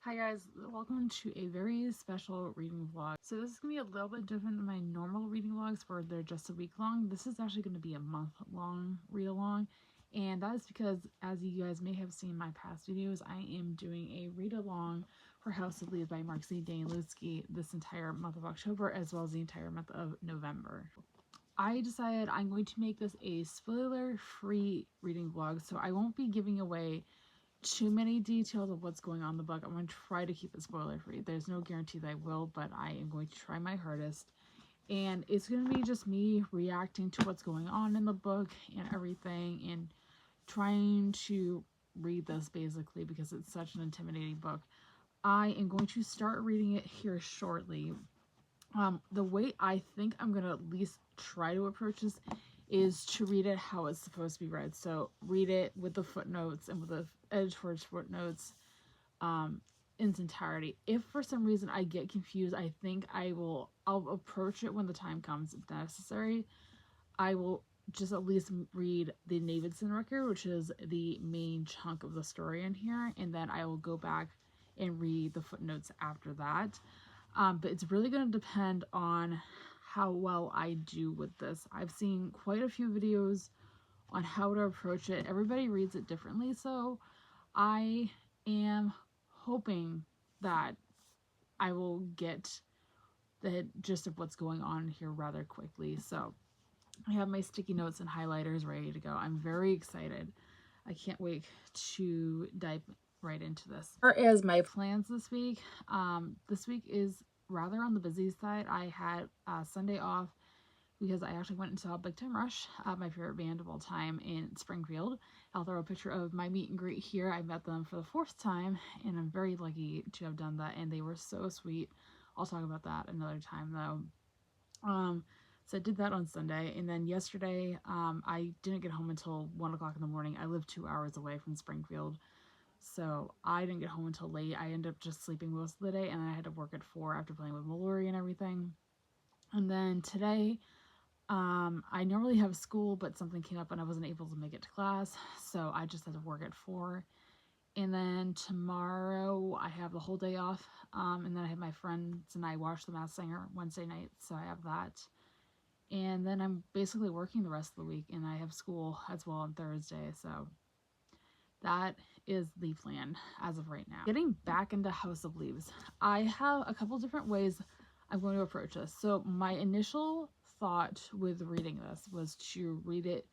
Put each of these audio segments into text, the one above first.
Hi guys, welcome to a very special reading vlog. So this is going to be a little bit different than my normal reading vlogs where they're just a week long. This is actually going to be a month long read along, and that is because, as you guys may have seen in my past videos, I am doing a read along for House of Leaves by Marcy Danielewski this entire month of October as well as the entire month of November. I decided I'm going to make this a spoiler free reading vlog, so I won't be giving away too many details of what's going on in the book. I'm going to try to keep it spoiler free. There's no guarantee that I will, but I am going to try my hardest. And it's going to be just me reacting to what's going on in the book and everything, and trying to read this basically because it's such an intimidating book. I am going to start reading it here shortly. The way I think I'm going to at least try to approach this is to read it how it's supposed to be read. So read it with the footnotes and with the editorial footnotes in its entirety. If for some reason I get confused, I think I'll approach it when the time comes if necessary. I will just at least read the Davidson record, which is the main chunk of the story in here, and then I will go back and read the footnotes after that. But it's really going to depend on how well I do with this. I've seen quite a few videos on how to approach it. Everybody reads it differently, so I am hoping that I will get the gist of what's going on here rather quickly. So I have my sticky notes and highlighters ready to go. I'm very excited. I can't wait to dive right into this. As far as my plans this week is rather on the busy side. I had Sunday off because I actually went and saw Big Time Rush, my favorite band of all time, in Springfield. I'll throw a picture of my meet and greet here. I met them for the fourth time, and I'm very lucky to have done that, and they were so sweet. I'll talk about that another time, though. So I did that on Sunday, and then yesterday, I didn't get home until 1 o'clock in the morning. I live 2 hours away from Springfield, so I didn't get home until late. I ended up just sleeping most of the day, and then I had to work at 4 after playing with Mallory and everything. And then today, I normally have school, but something came up and I wasn't able to make it to class, so I just had to work at 4. And then tomorrow I have the whole day off, and then I have my friends and I watch The Masked Singer Wednesday night, so I have that. And then I'm basically working the rest of the week, and I have school as well on Thursday, so that is the plan as of right now. Getting back into House of Leaves, I have a couple different ways I'm going to approach this. So my initial thought with reading this was to read it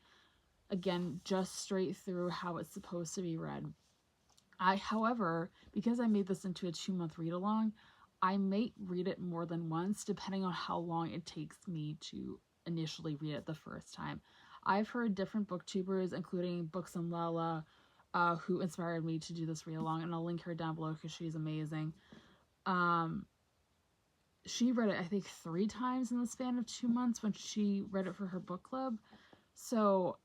again just straight through how it's supposed to be read. However, because I made this into a 2-month read along, I may read it more than once depending on how long it takes me to initially read it the first time. I've heard different booktubers, including Books and Lala, who inspired me to do this read along, and I'll link her down below because she's amazing. She read it, I think, 3 times in the span of 2 months when she read it for her book club. So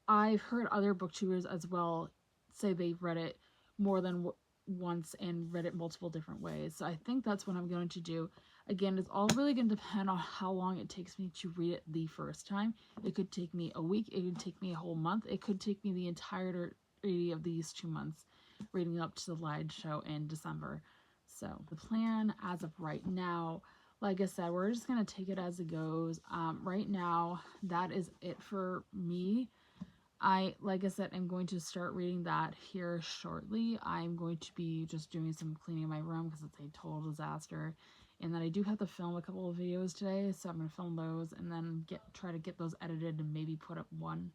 I've heard other booktubers as well say they've read it more than once and read it multiple different ways. So I think that's what I'm going to do. Again, it's all really going to depend on how long it takes me to read it the first time. It could take me a week. It could take me a whole month. It could take me the entirety of these 2 months reading up to the live show in December. So the plan as of right now, like I said, we're just going to take it as it goes. Right now, that is it for me. Like I said, I'm going to start reading that here shortly. I'm going to be just doing some cleaning in my room because it's a total disaster. And then I do have to film a couple of videos today, so I'm going to film those and then try to get those edited and maybe put up one.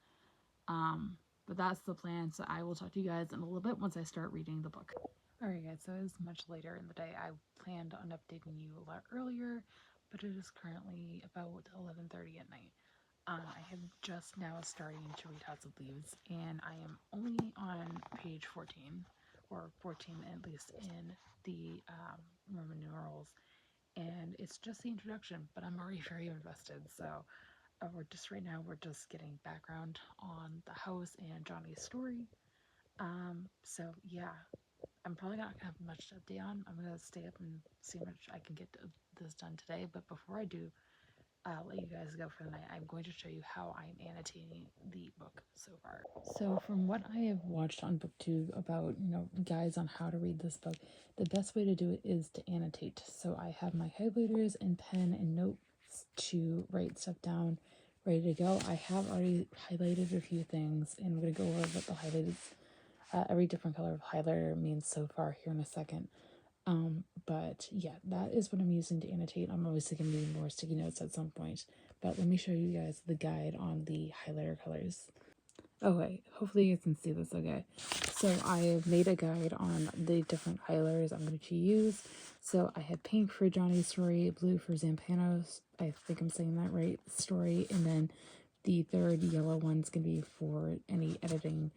But that's the plan, so I will talk to you guys in a little bit once I start reading the book. Alright guys, so it's much later in the day. I planned on updating you a lot earlier, but it is currently about 11:30 at night. I am just now starting to read House of Leaves, and I am only on page 14, or 14 at least in the Roman numerals, and it's just the introduction, but I'm already very invested, so right now we're just getting background on the house and Johnny's story. So yeah, I'm probably not gonna have much to update on. I'm gonna stay up and see how much I can get this done today, but before I do, let you guys go for the night. I'm going to show you how I'm annotating the book so far. So from what I have watched on BookTube about, guides on how to read this book, the best way to do it is to annotate. So I have my highlighters and pen and notes to write stuff down, ready to go. I have already highlighted a few things, and I'm going to go over what the highlights, every different color of highlighter means so far here in a second. But yeah, that is what I'm using to annotate. I'm obviously going to need more sticky notes at some point, but let me show you guys the guide on the highlighter colors. Okay, hopefully you can see this okay. So I have made a guide on the different highlighters I'm going to use. So I have pink for Johnny's story, blue for Zampano's, I think I'm saying that right, story, and then the third yellow one's going to be for any editing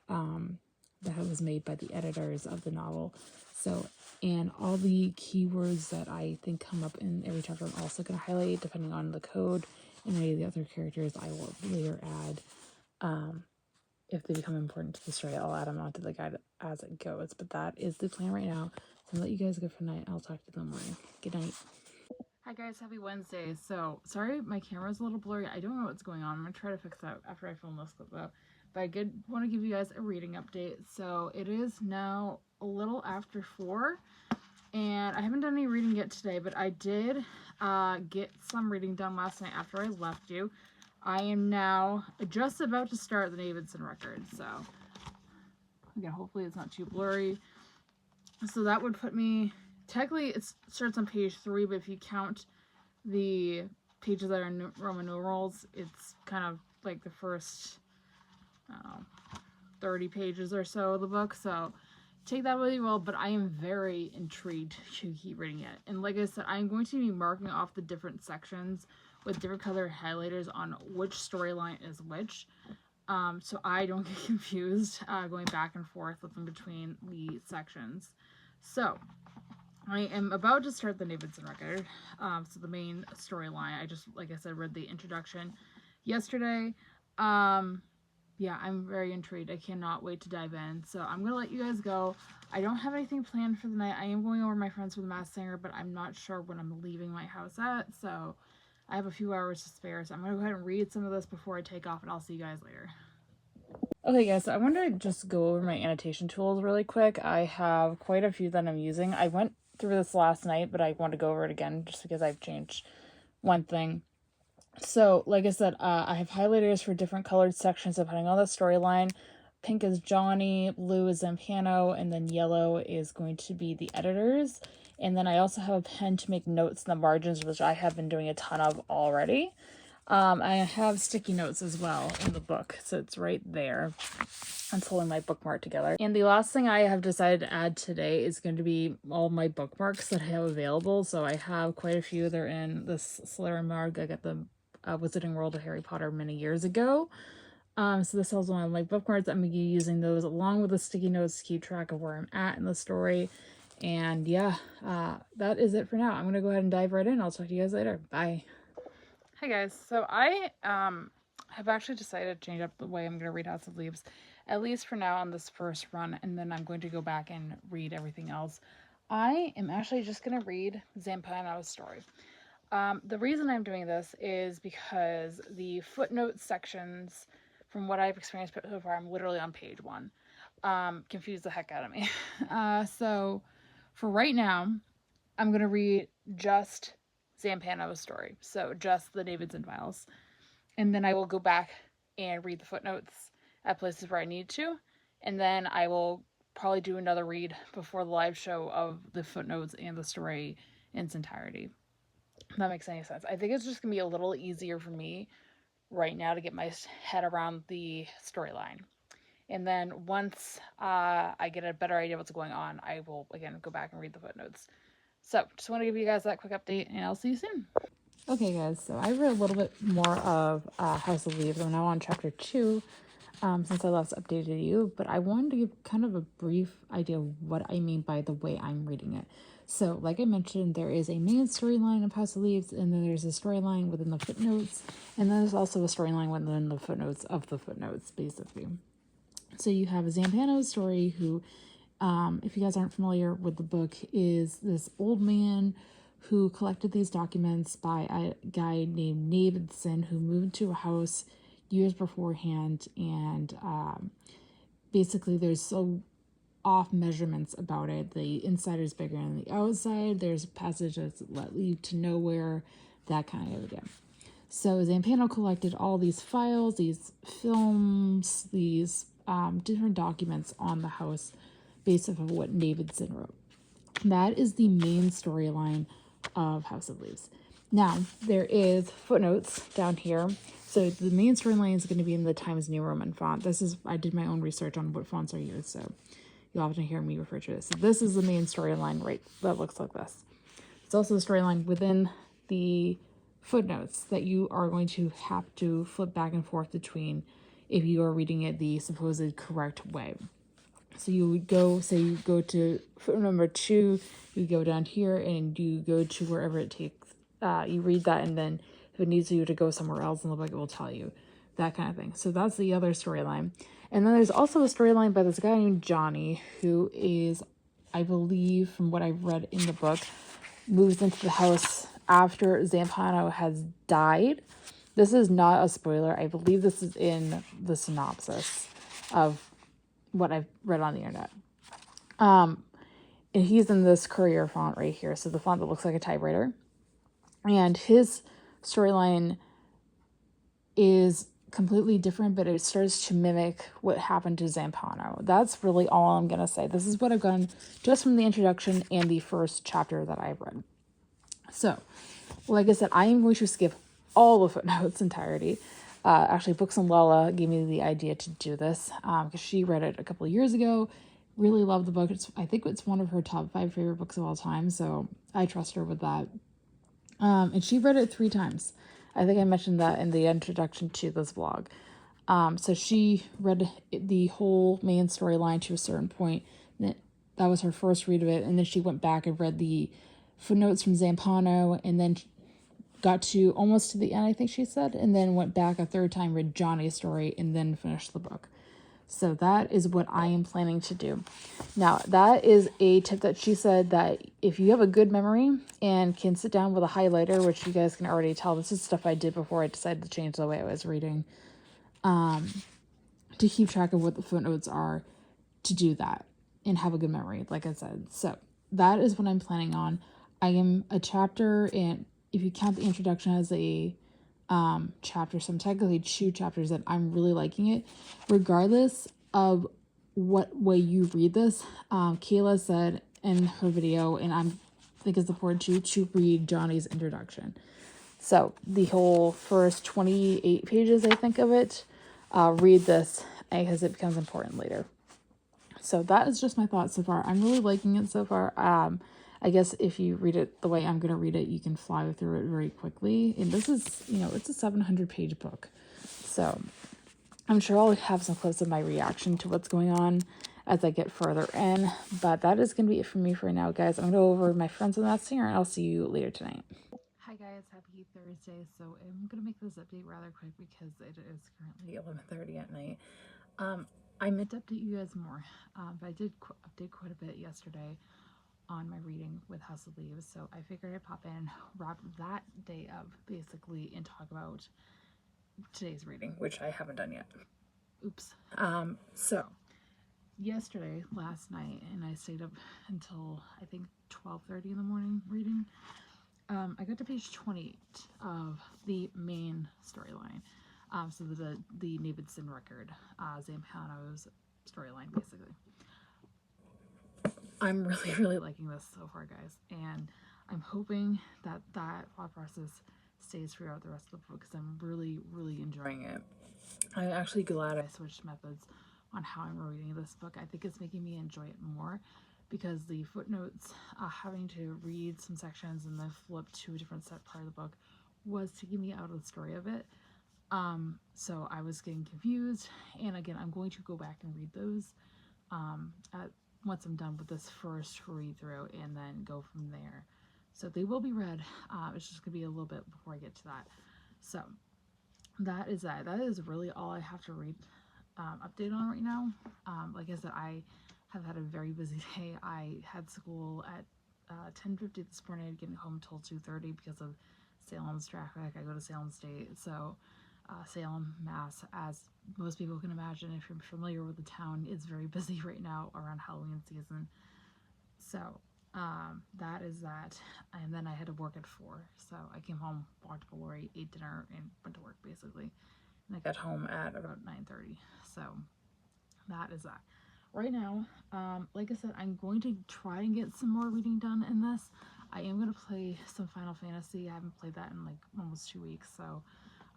that was made by the editors of the novel. So, and all the keywords that I think come up in every chapter I'm also going to highlight depending on the code, and any of the other characters I will later add. If they become important to the story, I'll add them onto the guide as it goes. But that is the plan right now. So I'll let you guys go for the night. I'll talk to you in the morning. Good night. Hi guys, happy Wednesday. So, sorry my camera's a little blurry. I don't know what's going on. I'm going to try to fix that after I film this clip though. But I did want to give you guys a reading update. So, it is now a little after 4. And I haven't done any reading yet today, but I did get some reading done last night after I left you. I am now just about to start the Davidson record. So, again, hopefully it's not too blurry. So that would put me... Technically, it starts on page 3, but if you count the pages that are Roman numerals, it's kind of like the first, 30 pages or so of the book. So take that really well, but I am very intrigued to keep reading it. And like I said, I'm going to be marking off the different sections with different color highlighters on which storyline is which. So I don't get confused going back and forth with them between the sections. So I am about to start the Davidson record, so the main storyline. I just, like I said, read the introduction yesterday. Yeah, I'm very intrigued. I cannot wait to dive in. So I'm going to let you guys go. I don't have anything planned for the night. I am going over to my friends with the Masked Singer, but I'm not sure when I'm leaving my house at, so I have a few hours to spare. So I'm going to go ahead and read some of this before I take off, and I'll see you guys later. Okay guys, so I want to just go over my annotation tools really quick. I have quite a few that I'm using. I went through this last night, but I want to go over it again just because I've changed one thing. So, like I said, I have highlighters for different colored sections depending on the storyline. Pink is Johnny, blue is Zampano, and then yellow is going to be the editors. And then I also have a pen to make notes in the margins, which I have been doing a ton of already. I have sticky notes as well in the book, so it's right there. I'm pulling my bookmark together. And the last thing I have decided to add today is going to be all my bookmarks that I have available. So I have quite a few. They're in this Solera Marg. I got the Wizarding World of Harry Potter many years ago. So this is one of my bookmarks. I'm going to be using those along with the sticky notes to keep track of where I'm at in the story. And yeah, that is it for now. I'm going to go ahead and dive right in. I'll talk to you guys later. Bye. Hi guys, so I have actually decided to change up the way I'm going to read House of Leaves, at least for now on this first run, and then I'm going to go back and read everything else. I am actually just going to read Zampano's story. The reason I'm doing this is because the footnote sections, from what I've experienced so far, I'm literally on page 1. Confused the heck out of me. So for right now, I'm going to read just Zampano's story, so just the Davidson files, and then I will go back and read the footnotes at places where I need to, and then I will probably do another read before the live show of the footnotes and the story in its entirety. If that makes any sense. I think it's just gonna be a little easier for me right now to get my head around the storyline, and then once I get a better idea of what's going on, I will again go back and read the footnotes. So, just want to give you guys that quick update, and I'll see you soon. Okay, guys, so I read a little bit more of House of Leaves. I'm now on chapter 2 since I last updated you, but I wanted to give kind of a brief idea of what I mean by the way I'm reading it. So, like I mentioned, there is a main storyline of House of Leaves, and then there's a storyline within the footnotes, and then there's also a storyline within the footnotes of the footnotes, basically. So you have Zampano's story, who... if you guys aren't familiar with the book, is this old man who collected these documents by a guy named Davidson, who moved to a house years beforehand, and basically there's so off measurements about it. The inside is bigger than the outside. There's passages that lead to nowhere, that kind of again. So Zampano collected all these files, these films, these different documents on the house based off of what Davidson wrote. That is the main storyline of House of Leaves. Now, there is footnotes down here. So the main storyline is going to be in the Times New Roman font. I did my own research on what fonts are used, so you'll often hear me refer to this. So this is the main storyline, right? That looks like this. It's also the storyline within the footnotes that you are going to have to flip back and forth between if you are reading it the supposed correct way. So you would go, say you go to footnote number 2, you go down here and you go to wherever it takes, you read that, and then if it needs you to go somewhere else in the book, it will tell you, that kind of thing. So that's the other storyline. And then there's also a storyline by this guy named Johnny, who is, I believe, from what I've read in the book, moves into the house after Zampano has died. This is not a spoiler. I believe this is in the synopsis of what I've read on the internet. And he's in this Courier font right here. So the font that looks like a typewriter. And his storyline is completely different, but it starts to mimic what happened to Zampano. That's really all I'm going to say. This is what I've gotten just from the introduction and the first chapter that I've read. So, like I said, I am going to skip all the footnotes entirety. Actually, Books and Lala gave me the idea to do this because she read it a couple of years ago. Really loved the book. I think it's one of her top 5 favorite books of all time, so I trust her with that. And she read it 3 times. I think I mentioned that in the introduction to this vlog. So she read the whole main storyline to a certain point. That was her first read of it, and then she went back and read the footnotes from Zampano, and then got to almost to the end, I think she said, and then went back a 3rd time, read Johnny's story, and then finished the book. So that is what I am planning to do. Now, that is a tip that she said that if you have a good memory and can sit down with a highlighter, which you guys can already tell, this is stuff I did before I decided to change the way I was reading, to keep track of what the footnotes are, to do that and have a good memory, like I said. So that is what I'm planning on. I am a chapter, and if you count the introduction as a chapter, so I'm technically 2 chapters that I'm really liking it. Regardless of what way you read this, Kayla said in her video, and I think it's important to read Johnny's introduction. So the whole first 28 pages, I think, of it, read this because it becomes important later. So that is just my thoughts so far. I'm really liking it so far. I guess if you read it the way I'm going to read it, you can fly through it very quickly. And this is, it's a 700-page book. So I'm sure I'll have some clips of my reaction to what's going on as I get further in. But that is going to be it for me for now, guys. I'm going to go over with my friends and that's here, and I'll see you later tonight. Hi, guys. Happy Thursday. So I'm going to make this update rather quick because it is currently 11:30 at night. I meant to update you guys more, but I did update quite a bit yesterday on my reading with House of Leaves, so I figured I'd pop in, wrap that day up basically, and talk about today's reading, which I haven't done yet. Oops. So yesterday, last night, and I stayed up until I think 12:30 in the morning reading. I got to page 28 of the main storyline. So the Davidson record, Zampano's storyline, basically. I'm really, really liking this so far, guys, and I'm hoping that thought process stays throughout the rest of the book because I'm really, really enjoying it. I'm actually glad I switched methods on how I'm reading this book. I think it's making me enjoy it more because the footnotes, having to read some sections and then flip to a different part of the book, was taking me out of the story of it. So I was getting confused, and again, I'm going to go back and read those once I'm done with this first read through, and then go from there. So they will be read. It's just gonna be a little bit before I get to that. So that is that. That is really all I have to read update on right now. Like I said, I have had a very busy day. I had school at 10:50 this morning, getting home till 2:30 because of Salem's traffic. I go to Salem State, so Salem, Mass, as most people can imagine if you're familiar with the town, is very busy right now around Halloween season. So that is that. And then I had to work at 4. So I came home, walked to Lori, ate dinner, and went to work basically. And I got home at about 9:30. So that is that. Right now, like I said, I'm going to try and get some more reading done in this. I am going to play some Final Fantasy. I haven't played that in like almost 2 weeks, so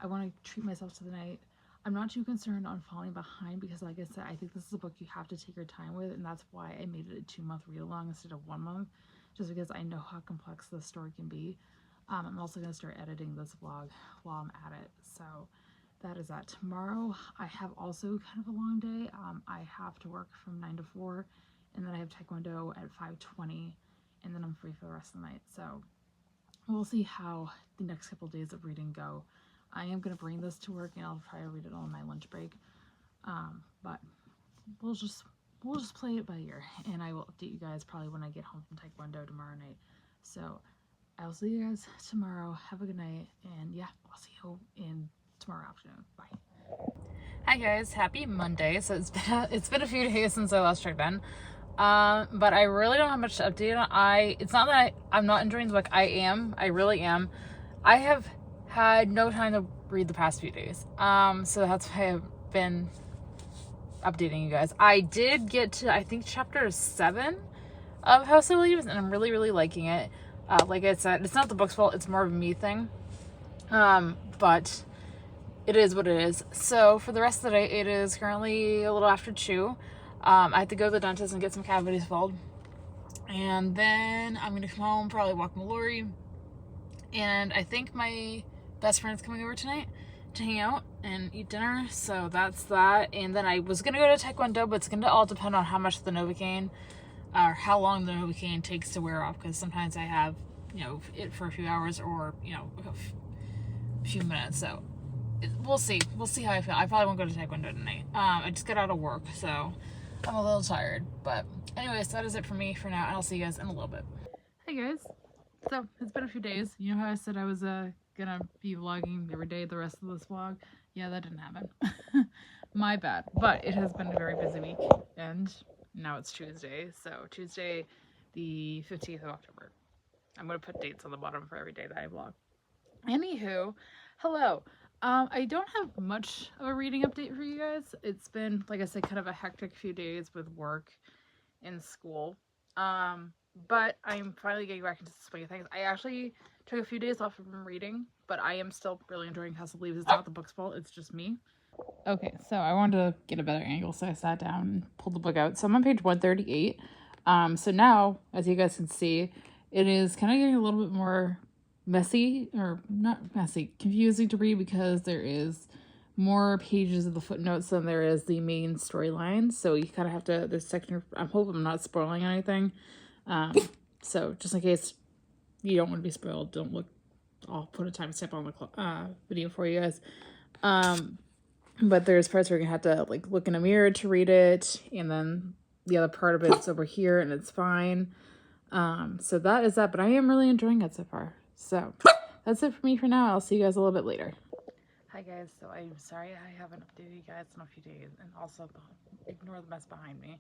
I want to treat myself to the night. I'm not too concerned on falling behind because, like I said, I think this is a book you have to take your time with, and that's why I made it a 2-month read-along instead of 1 month, just because I know how complex this story can be. I'm also going to start editing this vlog while I'm at it, so that is that. Tomorrow I have also kind of a long day. I have to work from 9 to 4, and then I have Taekwondo at 5:20, and then I'm free for the rest of the night. So we'll see how the next couple of days of reading go. I am going to bring this to work, and I'll try to read it on my lunch break. But we'll just play it by ear, and I will update you guys probably when I get home from Taekwondo tomorrow night. So I'll see you guys tomorrow. Have a good night, and yeah, I'll see you in tomorrow afternoon. Bye. Hi guys, happy Monday. So it's been a few days since I last checked in. But I really don't have much to update on. It's not that I'm not enjoying the book. I really am. I have had no time to read the past few days. So that's why I've been updating you guys. I did get to, I think, chapter 7 of House of Leaves, and I'm really, really liking it. Like I said, it's not the book's fault, it's more of a me thing. But it is what it is. So for the rest of the day, it is currently a little after 2. I have to go to the dentist and get some cavities filled. And then I'm going to come home, probably walk Lori. And I think my best friend's coming over tonight to hang out and eat dinner. So that's that. And then I was going to go to Taekwondo, but it's going to all depend on how much the Novocaine, or how long the Novocaine takes to wear off. Because sometimes I have, it for a few hours or, a few minutes. So we'll see. We'll see how I feel. I probably won't go to Taekwondo tonight. I just got out of work, so I'm a little tired. But anyways, that is it for me for now, and I'll see you guys in a little bit. Hey guys. So it's been a few days. You know how I said I was gonna be vlogging every day the rest of this vlog? Yeah, that didn't happen. My bad. But it has been a very busy week, and now it's Tuesday. So Tuesday, the 15th of October. I'm gonna put dates on the bottom for every day that I vlog. Anywho, hello. I don't have much of a reading update for you guys. It's been, like I said, kind of a hectic few days with work and school. But I'm finally getting back into the swing of things. I actually took a few days off from reading, but I am still really enjoying House of Leaves. It's not the book's fault, it's just me. Okay, so I wanted to get a better angle, so I sat down and pulled the book out. So I'm on page 138. So now, as you guys can see, it is kind of getting a little bit more messy, or not messy, confusing to read, because there is more pages of the footnotes than there is the main storyline. So you kind of have to, this section, I hope I'm not spoiling anything. So just in case you don't want to be spoiled, don't look, I'll put a timestamp on the video for you guys. But there's parts where you're gonna have to like look in a mirror to read it, and then the other part of it's over here and it's fine. So that is that, but I am really enjoying it so far. So that's it for me for now. I'll see you guys a little bit later. Hi guys, so I'm sorry I haven't updated you guys in a few days, and also ignore the mess behind me.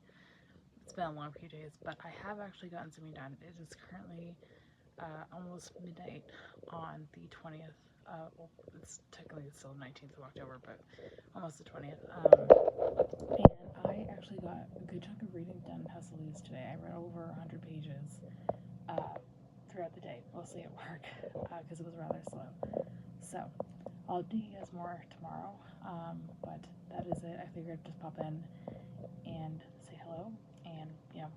It's been a long few days, but I have actually gotten something done. It is currently almost midnight on the 20th. Well, it's technically still 19th of October, but almost the 20th. And I actually got a good chunk of reading done in House of Leaves today. I read over 100 pages throughout the day, mostly at work, because it was rather slow. So I'll update you guys more tomorrow, but that is it. I figured I'd just pop in and say hello and,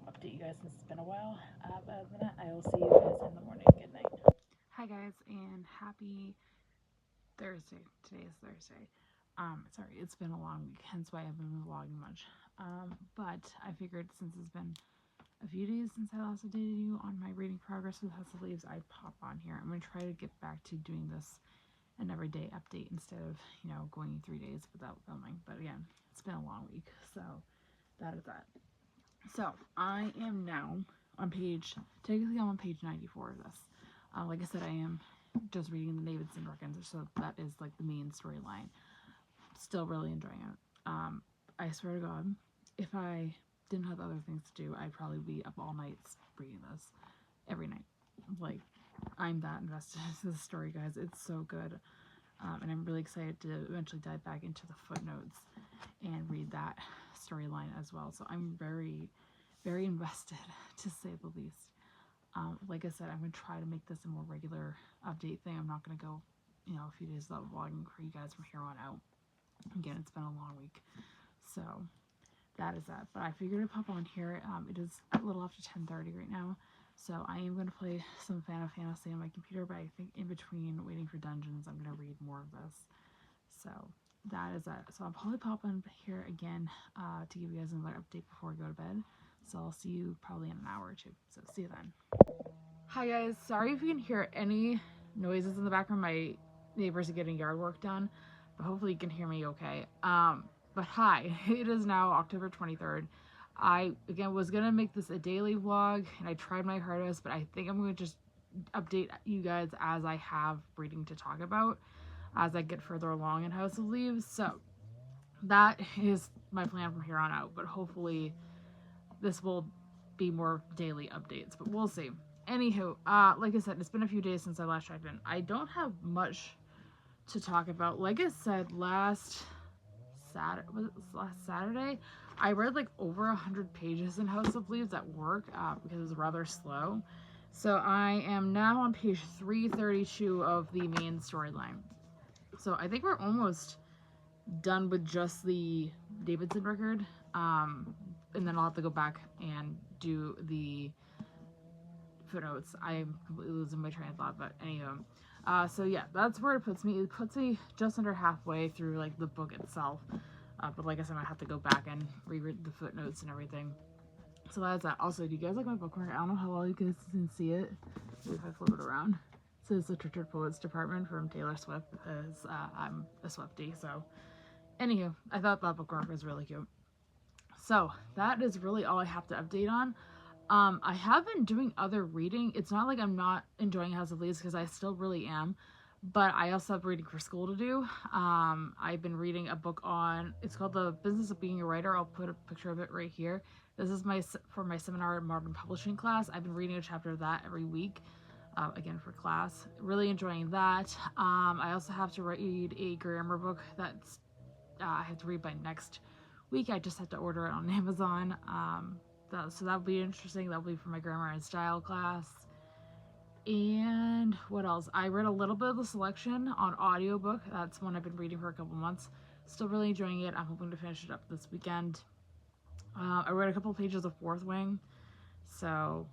update you guys since it's been a while. But other than that, I will see you guys in the morning. Good night. Hi guys, and happy Thursday. Today is Thursday. Sorry, it's been a long week, hence why I haven't been vlogging much. But I figured since it's been a few days since I last updated you on my reading progress with House of Leaves, I'd pop on here. I'm going to try to get back to doing this an everyday update instead of, going 3 days without filming. But again, it's been a long week, so that is that. So I am now technically I'm on page 94 of this. Like I said, I am just reading the Davidson records, so that is like the main storyline. Still really enjoying it. I swear to God, if I didn't have other things to do, I'd probably be up all nights reading this every night. Like, I'm that invested in this story, guys. It's so good. And I'm really excited to eventually dive back into the footnotes and read that storyline as well. So I'm very, very invested, to say the least. Like I said, I'm going to try to make this a more regular update thing. I'm not going to go, a few days without vlogging for you guys from here on out. Again, it's been a long week. So that is that. But I figured I'd pop on here. It is a little after 10:30 right now. So I am going to play some Final Fantasy on my computer, but I think in between waiting for dungeons, I'm going to read more of this. So that is that. So I'll probably pop on here again to give you guys another update before I go to bed. So I'll see you probably in an hour or two. So see you then. Hi guys, sorry if you can hear any noises in the background. My neighbors are getting yard work done, but hopefully you can hear me okay. But hi, it is now October 23rd. I, again, was going to make this a daily vlog, and I tried my hardest, but I think I'm going to just update you guys as I have reading to talk about, as I get further along in House of Leaves. So that is my plan from here on out, but hopefully this will be more daily updates, but we'll see. Anywho, like I said, it's been a few days since I last checked in. I don't have much to talk about. Like I said, last Saturday, I read like over 100 pages in House of Leaves at work because it was rather slow. So I am now on page 332 of the main storyline. So I think we're almost done with just the Davidson record. And then I'll have to go back and do the footnotes. I'm completely losing my train of thought, but anyway. So yeah, that's where it puts me. It puts me just under halfway through like the book itself. But like I said, I have to go back and reread the footnotes and everything. So that's that. Also, do you guys like my bookmark? I don't know how well you guys can see it. Maybe if I flip it around. It says Literature Poets Department from Taylor Swift, because I'm a Swiftie. So anywho, I thought that bookmark was really cute. So that is really all I have to update on. I have been doing other reading. It's not like I'm not enjoying House of Leaves, because I still really am. But I also have reading for school to do. I've been reading a book on, it's called The Business of Being a Writer. I'll put a picture of it right here. This is for my seminar in modern publishing class. I've been reading a chapter of that every week, again for class. Really enjoying that. I also have to read a grammar book that's I have to read by next week. I just have to order it on Amazon. So that'll be interesting. That'll be for my grammar and style class. And what else? I read a little bit of The Selection on audiobook. That's one I've been reading for a couple months. Still really enjoying it. I'm hoping to finish it up this weekend. I read a couple pages of Fourth Wing. So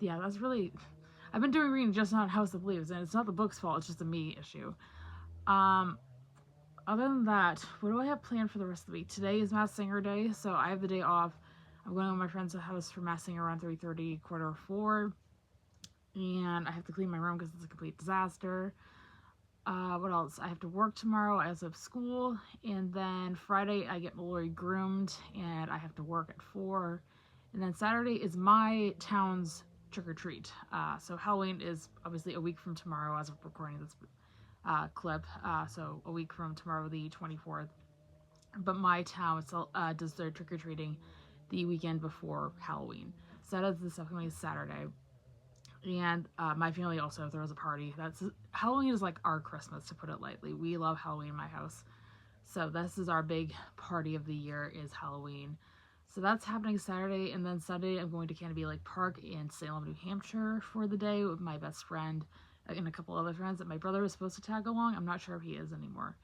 yeah, that's really, I've been doing reading just on House of Leaves, and it's not the book's fault, it's just a me issue. Other than that, what do I have planned for the rest of the week? Today is Masked Singer Day, so I have the day off. I'm going to my friend's house for Masked Singer around 3:30, 4:45. And I have to clean my room because it's a complete disaster. What else? I have to work tomorrow. I also have school. And then Friday, I get Mallory groomed, and I have to work at 4. And then Saturday is my town's trick-or-treat. So Halloween is obviously a week from tomorrow as of recording this clip. So a week from tomorrow, the 24th. But my town does their trick-or-treating the weekend before Halloween. So that is this upcoming Saturday. And my family also throws a party. Halloween is like our Christmas, to put it lightly. We love Halloween in my house. So this is our big party of the year, is Halloween. So that's happening Saturday. And then Sunday, I'm going to Canopy Lake Park in Salem, New Hampshire for the day with my best friend and a couple other friends that my brother was supposed to tag along. I'm not sure if he is anymore.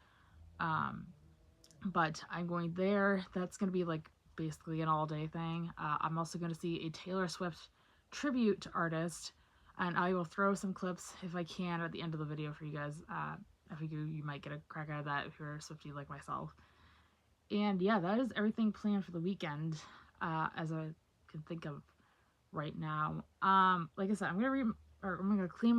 But I'm going there. That's going to be like basically an all-day thing. I'm also going to see a Taylor Swift tribute artist. And I will throw some clips, if I can, at the end of the video for you guys. I figure you might get a crack out of that if you're a Swiftie like myself. And yeah, that is everything planned for the weekend, as I can think of right now. Like I said, I'm gonna clean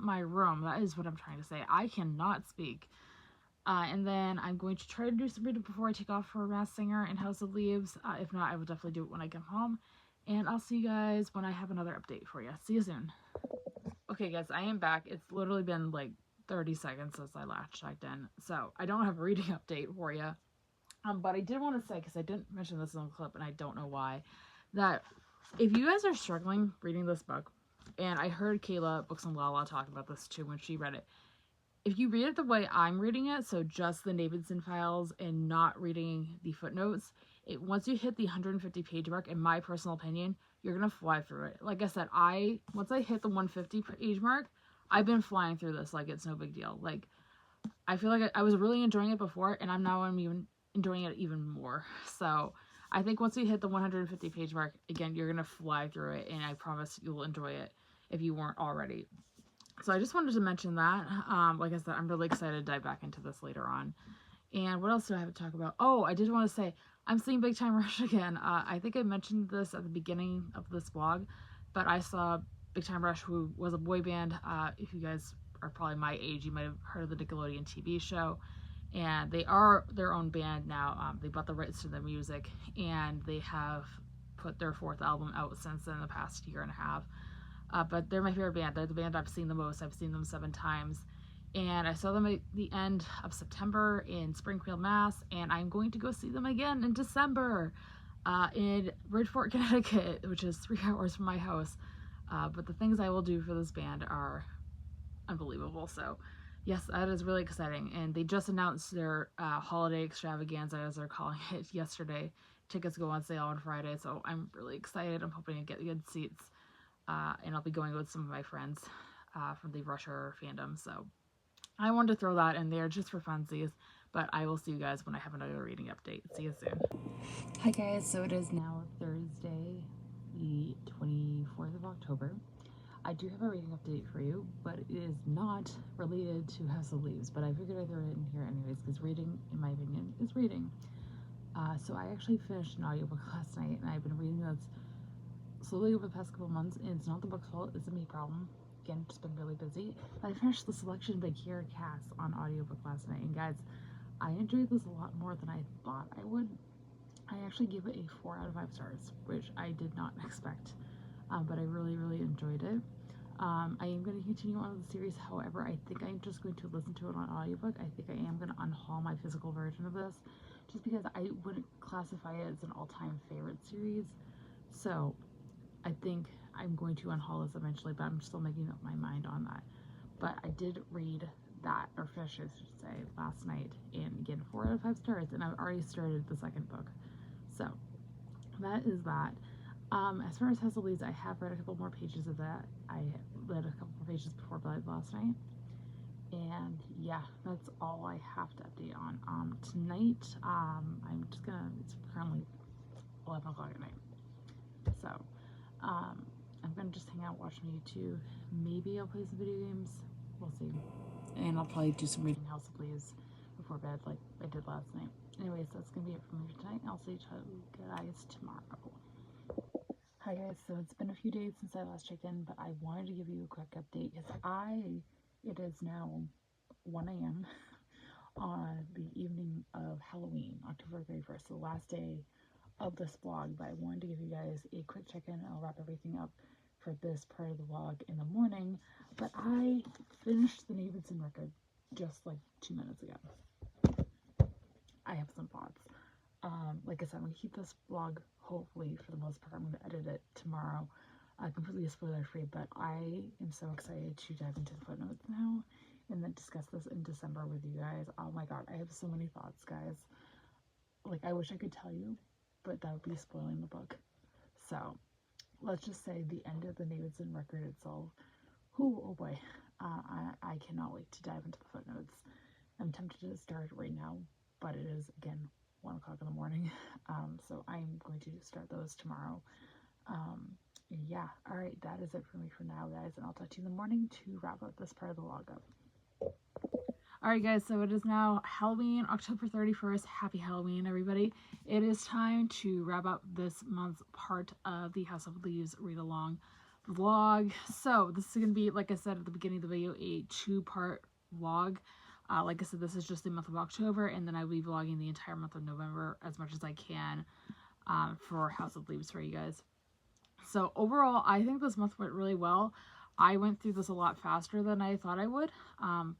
my room. That is what I'm trying to say. I cannot speak. And then I'm going to try to do some reading before I take off for Masked Singer and House of Leaves. If not, I will definitely do it when I come home. and I'll see you guys when I have another update for you. See you soon. Okay guys, I am back. It's literally been like 30 seconds since I last checked in, so I don't have a reading update for you. But I did want to say, because I didn't mention this in the clip and I don't know why, that if you guys are struggling reading this book, and I heard Kayla Books and Lala talk about this too when she read it, if you read it the way I'm reading it, so just the Davidson files and not reading the footnotes, once you hit the 150 page mark, in my personal opinion, you're gonna fly through it. Like I said, once I hit the 150 page mark, I've been flying through this like it's no big deal. Like, I feel like I was really enjoying it before, and I'm even enjoying it even more. So I think once you hit the 150 page mark, again, you're gonna fly through it, and I promise you'll enjoy it if you weren't already. So I just wanted to mention that. Like I said, I'm really excited to dive back into this later on. And what else do I have to talk about? Oh, I did want to say, I'm seeing Big Time Rush again. I think I mentioned this at the beginning of this vlog, but I saw Big Time Rush, who was a boy band. If you guys are probably my age, you might have heard of the Nickelodeon TV show. And they are their own band now. They bought the rights to their music, and they have put their 4th album out since in the past year and a half. But they're my favorite band. They're the band I've seen the most. I've seen them 7 times. And I saw them at the end of September in Springfield, Mass. And I'm going to go see them again in December in Bridgeport, Connecticut, which is 3 hours from my house. But the things I will do for this band are unbelievable. So yes, that is really exciting. And they just announced their holiday extravaganza, as they're calling it, yesterday. Tickets go on sale on Friday. So I'm really excited. I'm hoping to get good seats. And I'll be going with some of my friends from the Rusher fandom. So I wanted to throw that in there just for funsies. But I will see you guys when I have another reading update. See you soon. Hi guys, so it is now Thursday, the 24th of October. I do have a reading update for you, but it is not related to House of Leaves. But I figured I'd throw it in here anyways, because reading, in my opinion, is reading. So I actually finished an audiobook last night, and I've been reading this slowly over the past couple months, and it's not the book's fault, it's a me problem. Again, just been really busy. But I finished The Selection by Kiera Cass on audiobook last night, and guys, I enjoyed this a lot more than I thought I would. I actually gave it a 4 out of 5 stars, which I did not expect, but I really, really enjoyed it. I am going to continue on with the series, however, I think I'm just going to listen to it on audiobook. I think I am going to unhaul my physical version of this, just because I wouldn't classify it as an all-time favorite series. So I think I'm going to unhaul this eventually, but I'm still making up my mind on that. But I did read that, or finish, I should say, last night, and again, 4 out of 5 stars, and I've already started the second book. So that is that. As far as House of Leaves, I have read a couple more pages of that. I read a couple more pages before bed last night. And yeah, that's all I have to update on. Tonight, I'm just gonna, it's currently 11 o'clock at night. So, I'm gonna just hang out, watch YouTube. Maybe I'll play some video games. We'll see. And I'll probably do some reading House of Leaves before bed like I did last night. Anyways, that's gonna be it for me for tonight. I'll see you guys tomorrow. Hi guys, so it's been a few days since I last checked in, but I wanted to give you a quick update because it is now 1 a.m. on the evening of Halloween, October 31st, the last day of this vlog, but I wanted to give you guys a quick check-in. I'll wrap everything up for this part of the vlog in the morning, but I finished the Davidson record just like 2 minutes ago. I have some thoughts. Like I said, I'm going to keep this vlog, hopefully, for the most part. I'm going to edit it tomorrow, completely spoiler-free, but I am so excited to dive into the footnotes now and then discuss this in December with you guys. Oh my god, I have so many thoughts, guys. Like, I wish I could tell you, but that would be spoiling the book. So, let's just say the end of the Davidson record itself. Oh boy, I cannot wait to dive into the footnotes. I'm tempted to start right now, but it is, again, 1 o'clock in the morning, so I'm going to start those tomorrow. Yeah, alright, that is it for me for now, guys, and I'll talk to you in the morning to wrap up this part of the vlog up. Alright guys, so it is now Halloween, October 31st. Happy Halloween, everybody. It is time to wrap up this month's part of the House of Leaves read-along vlog. So, this is going to be, like I said at the beginning of the video, a 2-part vlog. Like I said, this is just the month of October, and then I will be vlogging the entire month of November as much as I can for House of Leaves for you guys. So overall, I think this month went really well. I went through this a lot faster than I thought I would.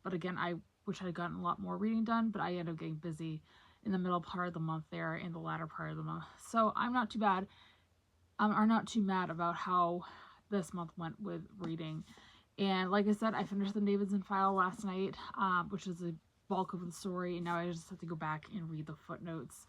But again, I wish I'd gotten a lot more reading done, but I ended up getting busy in the middle part of the month there and the latter part of the month. So I'm not too bad, or not too mad about how this month went with reading. And like I said, I finished the Davidson file last night, which is the bulk of the story, and now I just have to go back and read the footnotes.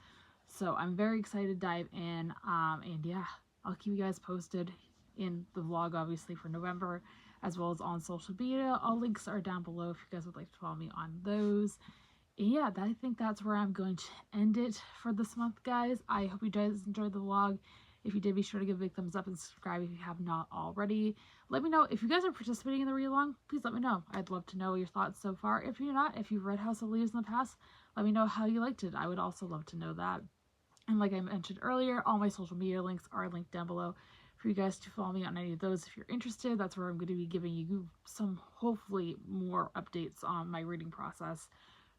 So I'm very excited to dive in, and yeah, I'll keep you guys posted in the vlog, obviously, for November, as well as on social media. All links are down below if you guys would like to follow me on those. And yeah, I think that's where I'm going to end it for this month, guys. I hope you guys enjoyed the vlog. If you did, be sure to give a big thumbs up and subscribe if you have not already. Let me know if you guys are participating in the read-along. Please let me know. I'd love to know your thoughts so far. If you're not, if you've read House of Leaves in the past, let me know how you liked it. I would also love to know that. And like I mentioned earlier, all my social media links are linked down below for you guys to follow me on any of those if you're interested. That's where I'm going to be giving you some, hopefully, more updates on my reading process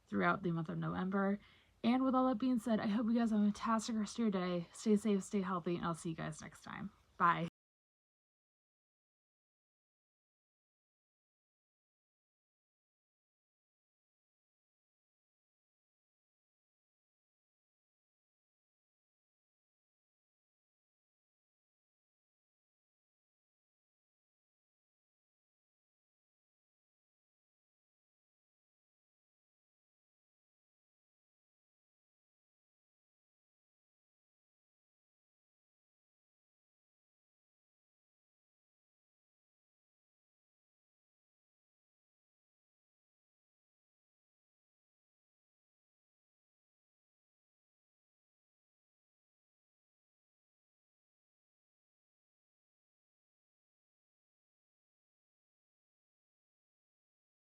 throughout the month of November. And with all that being said, I hope you guys have a fantastic rest of your day. Stay safe, stay healthy, and I'll see you guys next time. Bye.